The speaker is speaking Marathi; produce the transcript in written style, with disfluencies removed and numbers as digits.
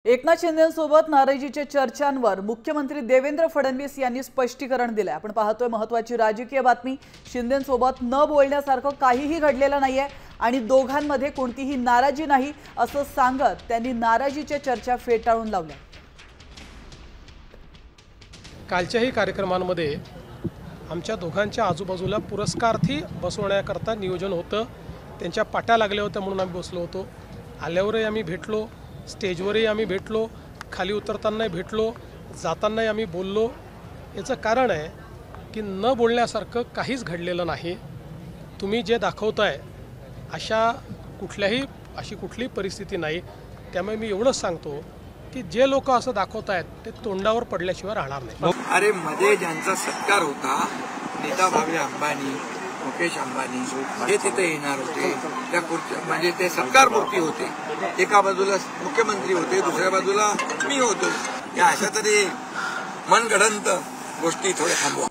एकनाथ शिंदेंसोबत नाराजीच्या चर्चांवर मुख्यमंत्री देवेंद्र फडणवीस यांनी स्पष्टीकरण दिले। आपण पाहतोय महत्त्वाची राजकीय बातमी। शिंदेंसोबत न बोलण्यासारखं काहीही घडलेलं नाहीये आणि दोघांमध्ये कोणतीही नाराजी नाही असं सांगत त्यांनी नाराजीच्या चर्चा फेटाळून लावल्या। कालच्याही कार्यक्रमांमध्ये आमच्या दोघांच्या आजूबाजूला पुरस्कारार्थी बसवण्याकरता नियोजन होतं। त्यांच्या पाट्या लागल्या होत्या म्हणून आम्ही बसलो होतो। आल्यावरही आम्ही भेटलो, स्टेजवरही आम्ही भेटलो, खाली उतरतानाही भेटलो, जातानाही आम्ही बोललो। याचं कारण आहे की न बोलण्यासारखं काहीच घडलेलं नाही। तुम्ही जे दाखवताय अशी कुठली परिस्थिती नाही। त्यामुळे मी एवढंच सांगतो की जे लोक असं दाखवतायत ते तोंडावर पडल्याशिवाय राहणार नाही। अरे मध्ये ज्यांचा सत्कार होता नीता भावे अंबानी, मुकेश अंबानी हे तिथे येणार होते। त्या म्हणजे ते सत्कार मूर्ती होते। एका बाजूला मुख्यमंत्री होते, दुसऱ्या बाजूला मी होतो। या अशा तरी मनगढंत गोष्टी थोड्या थांबवा।